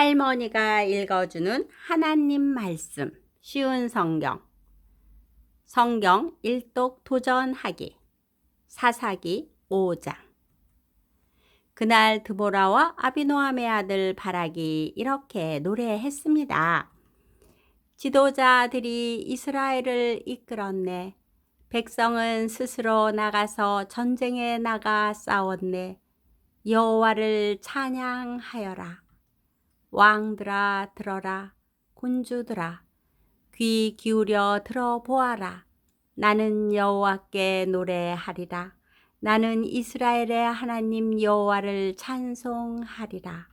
할머니가 읽어주는 하나님 말씀, 쉬운 성경, 성경 일독 도전하기, 사사기 5장. 그날 드보라와 아비노함의 아들 바락이 이렇게 노래했습니다. 지도자들이 이스라엘을 이끌었네. 백성은 스스로 나가서 전쟁에 나가 싸웠네. 여호와를 찬양하여라. 왕들아 들어라. 군주들아 귀 기울여 들어보아라. 나는 여호와께 노래하리라. 나는 이스라엘의 하나님 여호와를 찬송하리라.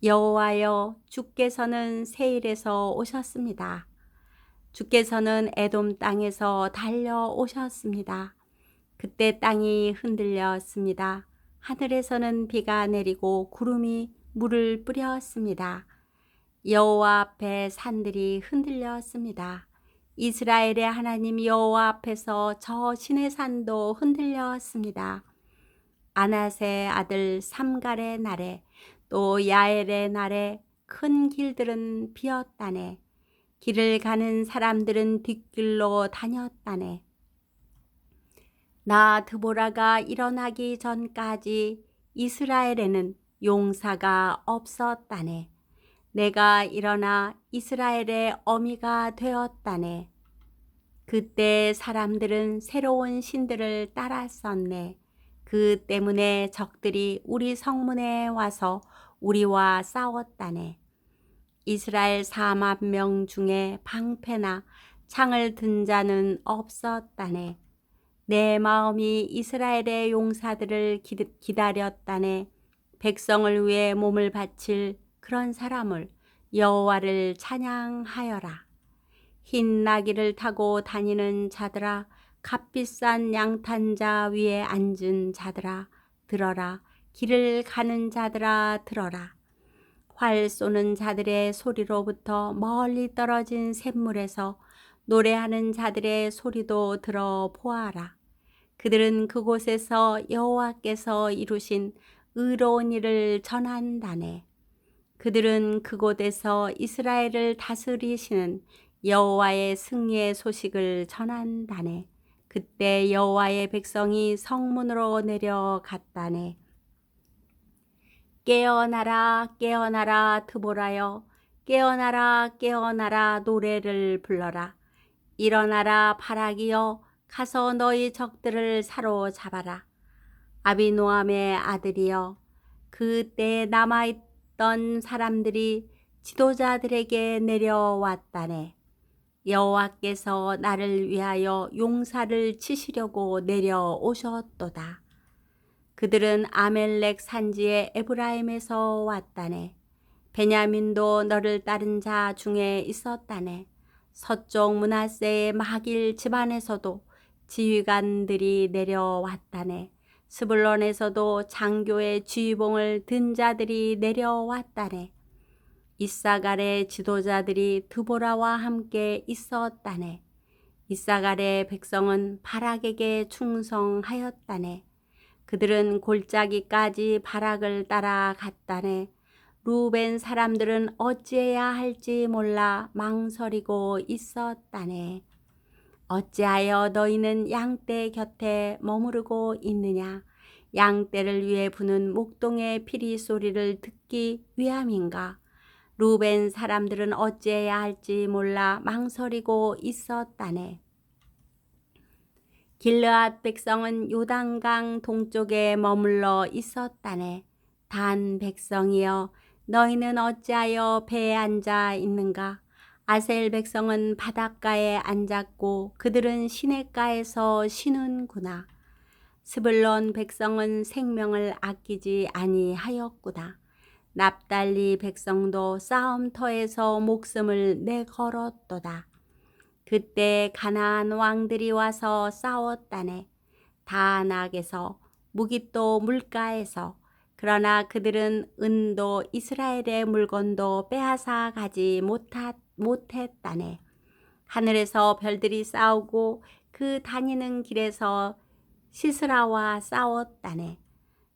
여호와여, 주께서는 세일에서 오셨습니다. 주께서는 에돔 땅에서 달려오셨습니다. 그때 땅이 흔들렸습니다. 하늘에서는 비가 내리고 구름이 물을 뿌렸습니다. 여호와 앞에 산들이 흔들렸습니다. 이스라엘의 하나님 여호와 앞에서 저 시내산도 흔들렸습니다. 아낫의 아들 삼갈의 날에 또 야엘의 날에 큰 길들은 비었다네. 길을 가는 사람들은 뒷길로 다녔다네. 나 드보라가 일어나기 전까지 이스라엘에는 용사가 없었다네. 내가 일어나 이스라엘의 어미가 되었다네. 그때 사람들은 새로운 신들을 따랐었네. 그 때문에 적들이 우리 성문에 와서 우리와 싸웠다네. 이스라엘 4만 명 중에 방패나 창을 든 자는 없었다네. 내 마음이 이스라엘의 용사들을 기다렸다네. 백성을 위해 몸을 바칠 그런 사람을 여호와를 찬양하여라. 흰 나귀를 타고 다니는 자들아, 값비싼 양탄자 위에 앉은 자들아 들어라. 길을 가는 자들아 들어라. 활 쏘는 자들의 소리로부터 멀리 떨어진 샘물에서 노래하는 자들의 소리도 들어보아라. 그들은 그곳에서 여호와께서 이루신 의로운 일을 전한다네. 그들은 그곳에서 이스라엘을 다스리시는 여호와의 승리의 소식을 전한다네. 그때 여호와의 백성이 성문으로 내려갔다네. 깨어나라 깨어나라 드보라여, 깨어나라 깨어나라 노래를 불러라. 일어나라 바락이여, 가서 너희 적들을 사로잡아라. 아비노함의 아들이여, 그때 남아있던 사람들이 지도자들에게 내려왔다네. 여호와께서 나를 위하여 용사를 치시려고 내려오셨도다. 그들은 아멜렉 산지의 에브라임에서 왔다네. 베냐민도 너를 따른 자 중에 있었다네. 서쪽 므낫세의 마길 집안에서도 지휘관들이 내려왔다네. 스불론에서도 장교의 지휘봉을 든 자들이 내려왔다네. 이사갈의 지도자들이 드보라와 함께 있었다네. 이사갈의 백성은 바락에게 충성하였다네. 그들은 골짜기까지 바락을 따라갔다네. 루벤 사람들은 어찌해야 할지 몰라 망설이고 있었다네. 어찌하여 너희는 양떼 곁에 머무르고 있느냐? 양떼를 위해 부는 목동의 피리 소리를 듣기 위함인가? 루벤 사람들은 어찌해야 할지 몰라 망설이고 있었다네. 길르앗 백성은 요단강 동쪽에 머물러 있었다네. 단 백성이여, 너희는 어찌하여 배에 앉아 있는가? 아셀 백성은 바닷가에 앉았고 그들은 시냇가에서 쉬는구나. 스불론 백성은 생명을 아끼지 아니하였구나. 납달리 백성도 싸움터에서 목숨을 내걸었도다. 그때 가나안 왕들이 와서 싸웠다네. 다낙에서, 무깃도 물가에서. 그러나 그들은 은도 이스라엘의 물건도 빼앗아 가지 못했다네. 하늘에서 별들이 싸우고 그 다니는 길에서 시스라와 싸웠다네.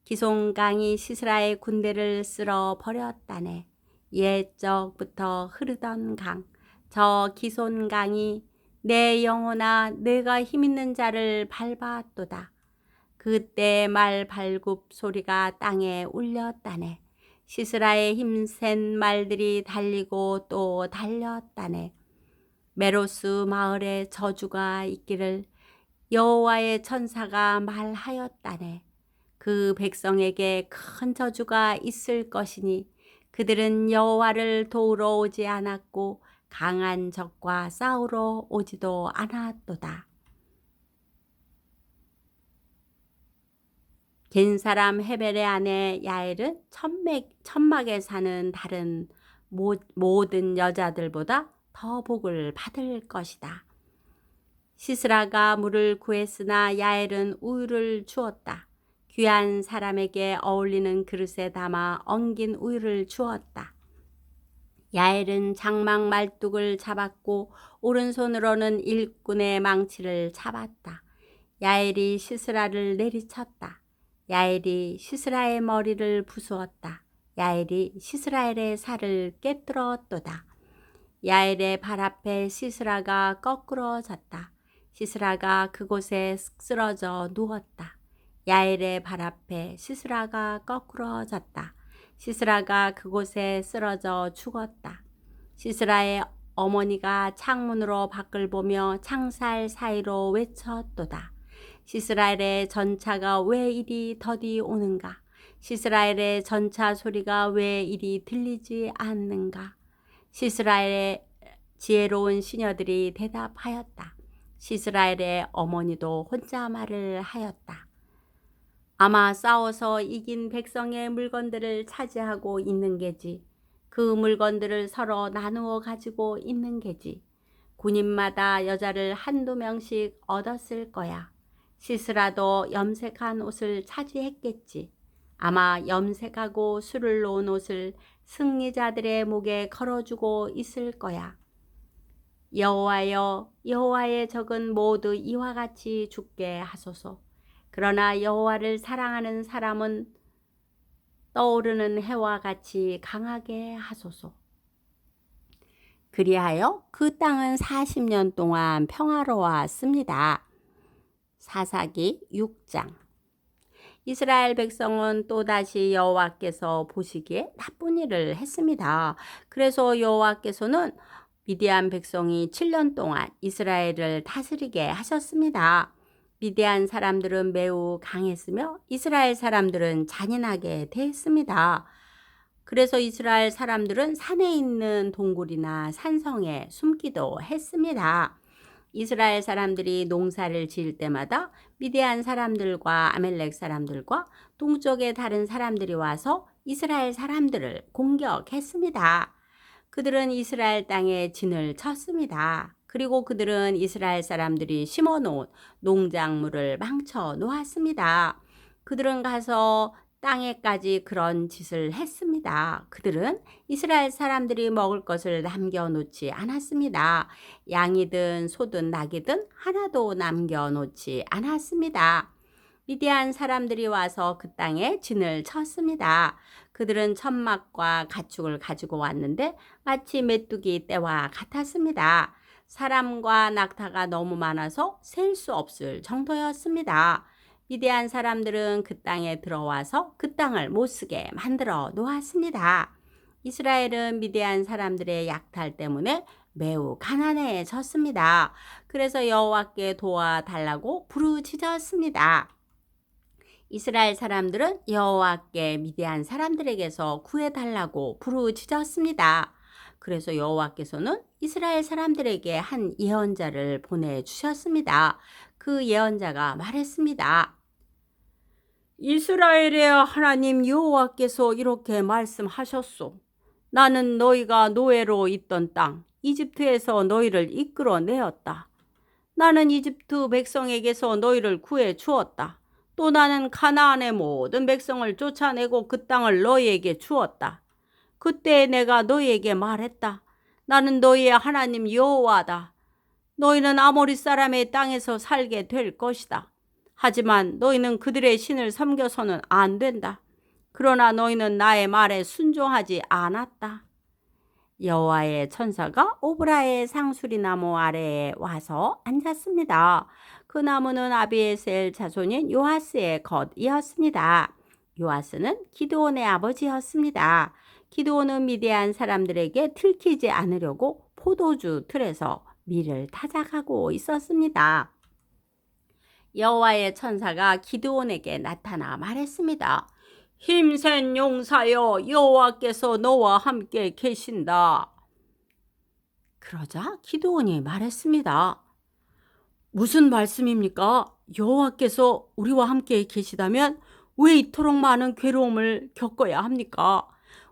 기송강이 시스라의 군대를 쓸어 버렸다네. 옛적부터 흐르던 강, 저 기손강이 내 영혼아 내가 힘있는 자를 밟았도다. 그때 말 발굽 소리가 땅에 울렸다네. 시스라의 힘센 말들이 달리고 또 달렸다네. 메로스 마을에 저주가 있기를 여호와의 천사가 말하였다네. 그 백성에게 큰 저주가 있을 것이니 그들은 여호와를 도우러 오지 않았고 강한 적과 싸우러 오지도 않았도다. 겐 사람 헤벨의 아내 야엘은 천막에 사는 다른 모든 여자들보다 더 복을 받을 것이다. 시스라가 물을 구했으나 야엘은 우유를 주었다. 귀한 사람에게 어울리는 그릇에 담아 엉긴 우유를 주었다. 야엘은 장막 말뚝을 잡았고 오른손으로는 일꾼의 망치를 잡았다. 야엘이 시스라를 내리쳤다. 야엘이 시스라의 머리를 부수었다. 야엘이 시스라엘의 살을 깨뜨렸도다. 야엘의 발 앞에 시스라가 거꾸러졌다. 시스라가 그곳에 쓰러져 누웠다. 야엘의 발 앞에 시스라가 거꾸러졌다. 시스라가 그곳에 쓰러져 죽었다. 시스라의 어머니가 창문으로 밖을 보며 창살 사이로 외쳤도다. 시스라엘의 전차가 왜 이리 더디 오는가? 시스라엘의 전차 소리가 왜 이리 들리지 않는가? 시스라엘의 지혜로운 시녀들이 대답하였다. 시스라엘의 어머니도 혼자 말을 하였다. 아마 싸워서 이긴 백성의 물건들을 차지하고 있는 게지. 그 물건들을 서로 나누어 가지고 있는 게지. 군인마다 여자를 한두 명씩 얻었을 거야. 시스라도 염색한 옷을 차지했겠지. 아마 염색하고 술을 놓은 옷을 승리자들의 목에 걸어주고 있을 거야. 여호와여, 여호와의 적은 모두 이와 같이 죽게 하소서. 그러나 여호와를 사랑하는 사람은 떠오르는 해와 같이 강하게 하소서. 그리하여 그 땅은 40년 동안 평화로웠습니다. 사사기 6장. 이스라엘 백성은 또다시 여호와께서 보시기에 나쁜 일을 했습니다. 그래서 여호와께서는 미디안 백성이 7년 동안 이스라엘을 다스리게 하셨습니다. 미디안 사람들은 매우 강했으며 이스라엘 사람들은 잔인하게 대했습니다. 그래서 이스라엘 사람들은 산에 있는 동굴이나 산성에 숨기도 했습니다. 이스라엘 사람들이 농사를 지을 때마다 미디안 사람들과 아멜렉 사람들과 동쪽의 다른 사람들이 와서 이스라엘 사람들을 공격했습니다. 그들은 이스라엘 땅에 진을 쳤습니다. 그리고 그들은 이스라엘 사람들이 심어놓은 농작물을 망쳐 놓았습니다. 그들은 가서 땅에까지 그런 짓을 했습니다. 그들은 이스라엘 사람들이 먹을 것을 남겨놓지 않았습니다. 양이든 소든 낙이든 하나도 남겨놓지 않았습니다. 미디안 사람들이 와서 그 땅에 진을 쳤습니다. 그들은 천막과 가축을 가지고 왔는데 마치 메뚜기 떼와 같았습니다. 사람과 낙타가 너무 많아서 셀 수 없을 정도였습니다. 미디안 사람들은 그 땅에 들어와서 그 땅을 못쓰게 만들어 놓았습니다. 이스라엘은 미디안 사람들의 약탈 때문에 매우 가난해졌습니다. 그래서 여호와께 도와달라고 부르짖었습니다. 이스라엘 사람들은 여호와께 미디안 사람들에게서 구해달라고 부르짖었습니다. 그래서 여호와께서는 이스라엘 사람들에게 한 예언자를 보내주셨습니다. 그 예언자가 말했습니다. 이스라엘의 하나님 여호와께서 이렇게 말씀하셨소. 나는 너희가 노예로 있던 땅 이집트에서 너희를 이끌어내었다. 나는 이집트 백성에게서 너희를 구해 주었다. 또 나는 가나안의 모든 백성을 쫓아내고 그 땅을 너희에게 주었다. 그때 내가 너희에게 말했다. 나는 너희의 하나님 여호와다. 너희는 아모리 사람의 땅에서 살게 될 것이다. 하지만 너희는 그들의 신을 섬겨서는 안 된다. 그러나 너희는 나의 말에 순종하지 않았다. 여호와의 천사가 오브라의 상수리 나무 아래에 와서 앉았습니다. 그 나무는 아비에셀 자손인 요아스의 겉이었습니다. 요아스는 기드온의 아버지였습니다. 기드온은 미디안 사람들에게 들키지 않으려고 포도주 틀에서 밀을 타작하고 있었습니다. 여호와의 천사가 기드온에게 나타나 말했습니다. 힘센 용사여, 여호와께서 너와 함께 계신다. 그러자 기드온이 말했습니다. 무슨 말씀입니까? 여호와께서 우리와 함께 계시다면 왜 이토록 많은 괴로움을 겪어야 합니까?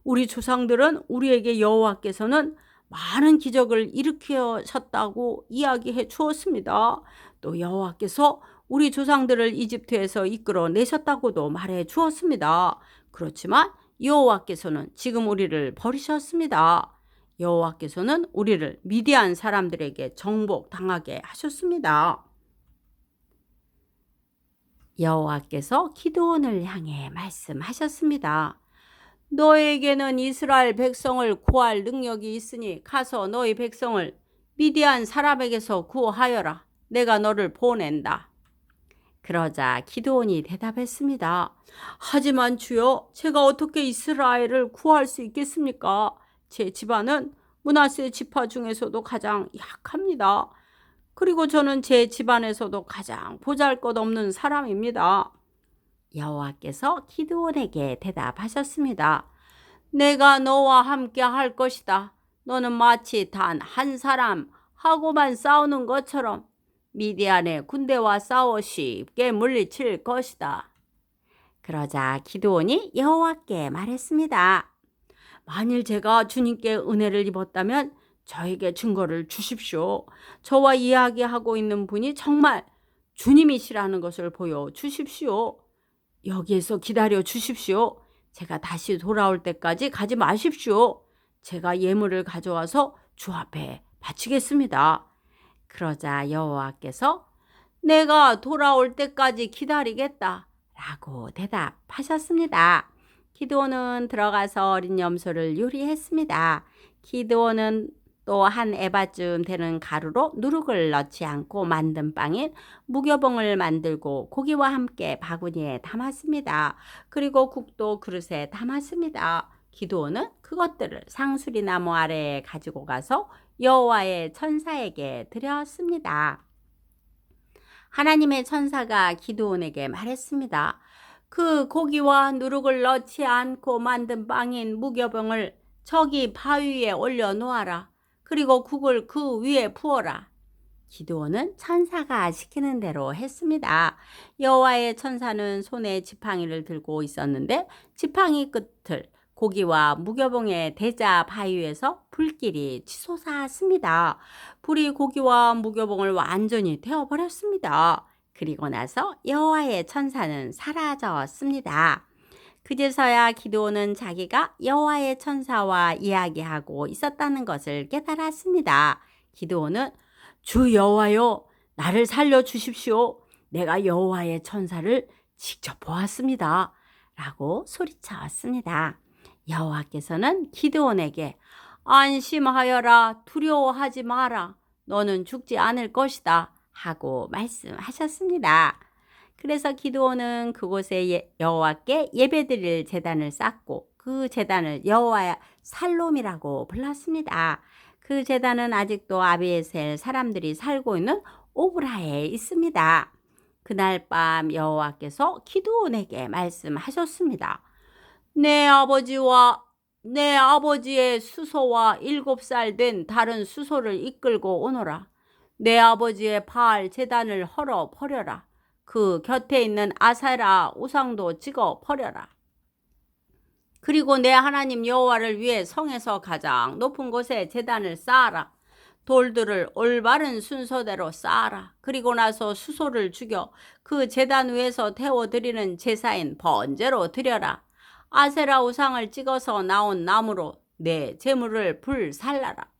우리 조상들은 우리에게 여호와께서는 많은 기적을 일으키셨다고 이야기해 주었습니다. 또 여호와께서 우리 조상들을 이집트에서 이끌어내셨다고도 말해 주었습니다. 그렇지만 여호와께서는 지금 우리를 버리셨습니다. 여호와께서는 우리를 미디안 사람들에게 정복당하게 하셨습니다. 여호와께서 기드온을 향해 말씀하셨습니다. 너에게는 이스라엘 백성을 구할 능력이 있으니 가서 너희 백성을 미디안 사람에게서 구하여라. 내가 너를 보낸다. 그러자 기드온이 대답했습니다. 하지만 주여, 제가 어떻게 이스라엘을 구할 수 있겠습니까? 제 집안은 므낫세 지파 중에서도 가장 약합니다. 그리고 저는 제 집안에서도 가장 보잘것없는 사람입니다. 여호와께서 기드온에게 대답하셨습니다. 내가 너와 함께 할 것이다. 너는 마치 단 한 사람하고만 싸우는 것처럼 미디안의 군대와 싸워 쉽게 물리칠 것이다. 그러자 기드온이 여호와께 말했습니다. 만일 제가 주님께 은혜를 입었다면 저에게 증거를 주십시오. 저와 이야기하고 있는 분이 정말 주님이시라는 것을 보여주십시오. 여기에서 기다려 주십시오. 제가 다시 돌아올 때까지 가지 마십시오. 제가 예물을 가져와서 주 앞에 바치겠습니다. 그러자 여호와께서 내가 돌아올 때까지 기다리겠다 라고 대답하셨습니다. 기드온은 들어가서 어린 염소를 요리했습니다. 기드온은 또 한 에바쯤 되는 가루로 누룩을 넣지 않고 만든 빵인 무교봉을 만들고 고기와 함께 바구니에 담았습니다. 그리고 국도 그릇에 담았습니다. 기드온은 그것들을 상수리 나무 아래에 가지고 가서 여호와의 천사에게 드렸습니다. 하나님의 천사가 기드온에게 말했습니다. 그 고기와 누룩을 넣지 않고 만든 빵인 무교병을 저기 바위 위에 올려놓아라. 그리고 국을 그 위에 부어라. 기드온은 천사가 시키는 대로 했습니다. 여호와의 천사는 손에 지팡이를 들고 있었는데 지팡이 끝을 고기와 무교봉의 대자 바위에서 불길이 치솟았습니다. 불이 고기와 무교봉을 완전히 태워버렸습니다. 그리고 나서 여호와의 천사는 사라졌습니다. 그제서야 기드온은 자기가 여호와의 천사와 이야기하고 있었다는 것을 깨달았습니다. 기드온은 주 여호와여, 나를 살려주십시오. 내가 여호와의 천사를 직접 보았습니다. 라고 소리쳤습니다. 여호와께서는 기드온에게 안심하여라, 두려워하지 마라. 너는 죽지 않을 것이다. 하고 말씀하셨습니다. 그래서 기드온은 그곳에 여호와께 예배드릴 제단을 쌓고 그 제단을 여호와의 살롬이라고 불렀습니다. 그 제단은 아직도 아비에셀 사람들이 살고 있는 오브라에 있습니다. 그날 밤 여호와께서 기드온에게 말씀하셨습니다. 내 아버지와 내 아버지의 수소와 7살 된 다른 수소를 이끌고 오너라. 내 아버지의 바알 제단을 헐어 버려라. 그 곁에 있는 아세라 우상도 찍어 버려라. 그리고 내 하나님 여호와를 위해 성에서 가장 높은 곳에 제단을 쌓아라. 돌들을 올바른 순서대로 쌓아라. 그리고 나서 수소를 죽여 그 제단 위에서 태워드리는 제사인 번제로 드려라. 아세라 우상을 찍어서 나온 나무로 내 제물을 불살라라.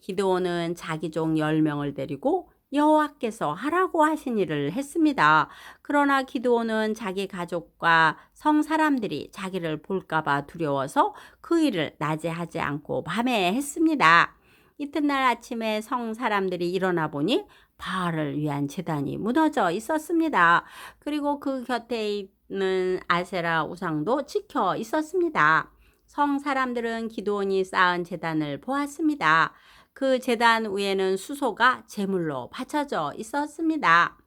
기드온은 자기 종 10명을 데리고 여호와께서 하라고 하신 일을 했습니다. 그러나 기드온은 자기 가족과 성 사람들이 자기를 볼까봐 두려워서 그 일을 낮에 하지 않고 밤에 했습니다. 이튿날 아침에 성 사람들이 일어나 보니 바알을 위한 제단이 무너져 있었습니다. 그리고 그 곁에 있는 아세라 우상도 찍혀 있었습니다. 성 사람들은 기드온이 쌓은 제단을 보았습니다. 그 제단 위에는 수소가 제물로 바쳐져 있었습니다.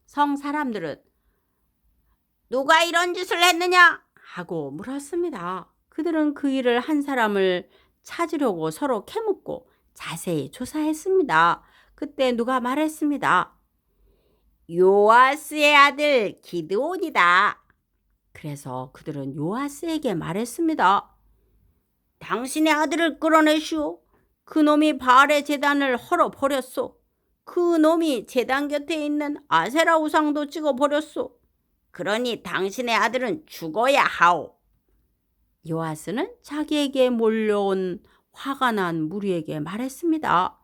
성 사람들은 누가 이런 짓을 했느냐? 하고 물었습니다. 그들은 그 일을 한 사람을 찾으려고 서로 캐묻고 자세히 조사했습니다. 그때 누가 말했습니다. 요아스의 아들 기드온이다. 그래서 그들은 요아스에게 말했습니다. 당신의 아들을 끌어내시오. 그 놈이 바알의 제단을 헐어버렸소. 그 놈이 제단 곁에 있는 아세라 우상도 찍어버렸소. 그러니 당신의 아들은 죽어야 하오. 요아스는 자기에게 몰려온 화가 난 무리에게 말했습니다.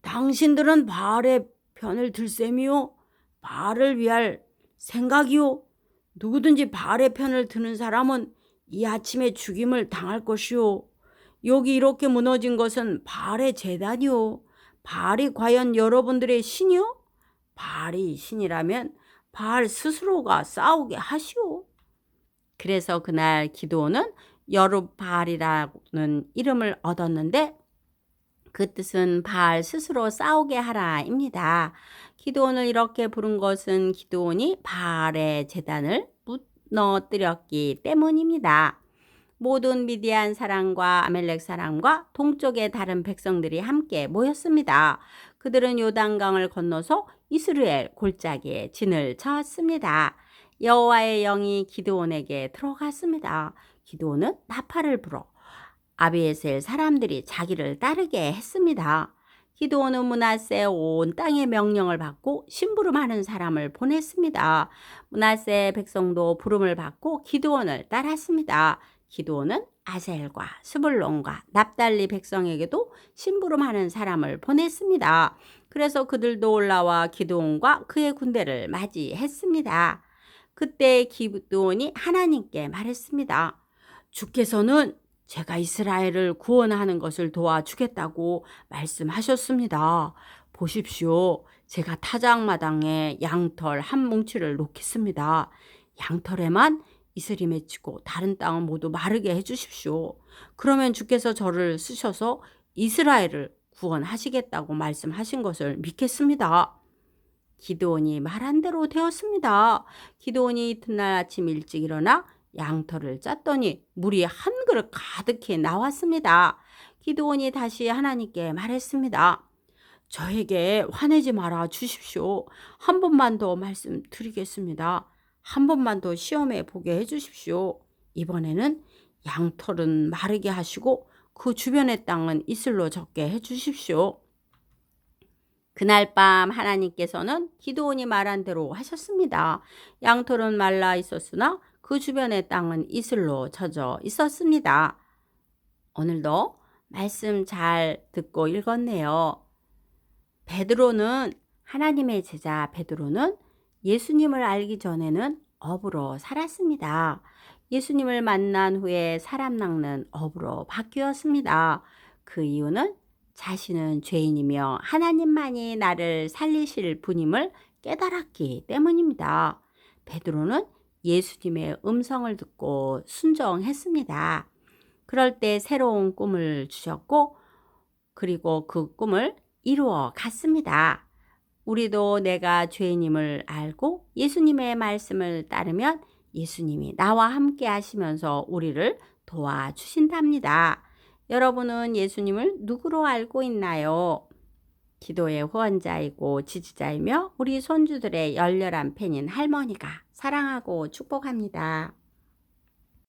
당신들은 바알의 편을 들 셈이요. 바알을 위할 생각이요. 누구든지 바알의 편을 드는 사람은 이 아침에 죽임을 당할 것이요. 여기 이렇게 무너진 것은 바알의 제단이요. 바알이 과연 여러분들의 신이요? 바알이 신이라면 바알 스스로가 싸우게 하시오. 그래서 그날 기드온은 여룹바알이라는 이름을 얻었는데 그 뜻은 바알 스스로 싸우게 하라입니다. 기드온을 이렇게 부른 것은 기드온이 바알의 제단을 무너뜨렸기 때문입니다. 모든 미디안 사람과 아멜렉 사람과 동쪽의 다른 백성들이 함께 모였습니다. 그들은 요단강을 건너서 이스라엘 골짜기에 진을 쳤습니다. 여호와의 영이 기드온에게 들어갔습니다. 기드온은 나팔을 불어 아비에셀 사람들이 자기를 따르게 했습니다. 기드온은 므낫세 온 땅의 명령을 받고 심부름하는 사람을 보냈습니다. 므낫세 백성도 부름을 받고 기드온을 따랐습니다. 기드온은 아셀과 스불론과 납달리 백성에게도 심부름하는 사람을 보냈습니다. 그래서 그들도 올라와 기드온과 그의 군대를 맞이했습니다. 그때 기드온이 하나님께 말했습니다. 주께서는 제가 이스라엘을 구원하는 것을 도와주겠다고 말씀하셨습니다. 보십시오. 제가 타작마당에 양털 한 뭉치를 놓겠습니다. 양털에만 이슬이 맺히고 다른 땅은 모두 마르게 해주십시오. 그러면 주께서 저를 쓰셔서 이스라엘을 구원하시겠다고 말씀하신 것을 믿겠습니다. 기드온이 말한 대로 되었습니다. 기드온이 이튿날 아침 일찍 일어나 양털을 짰더니 물이 한 그릇 가득히 나왔습니다. 기드온이 다시 하나님께 말했습니다. 저에게 화내지 말아 주십시오. 한 번만 더 말씀드리겠습니다. 한 번만 더 시험해 보게 해주십시오. 이번에는 양털은 마르게 하시고 그 주변의 땅은 이슬로 젖게 해주십시오. 그날 밤 하나님께서는 기드온이 말한 대로 하셨습니다. 양털은 말라 있었으나 그 주변의 땅은 이슬로 젖어 있었습니다. 오늘도 말씀 잘 듣고 읽었네요. 베드로는 하나님의 제자 베드로는 예수님을 알기 전에는 업으로 살았습니다. 예수님을 만난 후에 사람 낚는 업으로 바뀌었습니다. 그 이유는 자신은 죄인이며 하나님만이 나를 살리실 분임을 깨달았기 때문입니다. 베드로는 예수님의 음성을 듣고 순종했습니다. 그럴 때 새로운 꿈을 주셨고 그리고 그 꿈을 이루어 갔습니다. 우리도 내가 죄인임을 알고 예수님의 말씀을 따르면 예수님이 나와 함께 하시면서 우리를 도와주신답니다. 여러분은 예수님을 누구로 알고 있나요? 기도의 후원자이고 지지자이며 우리 손주들의 열렬한 팬인 할머니가 사랑하고 축복합니다.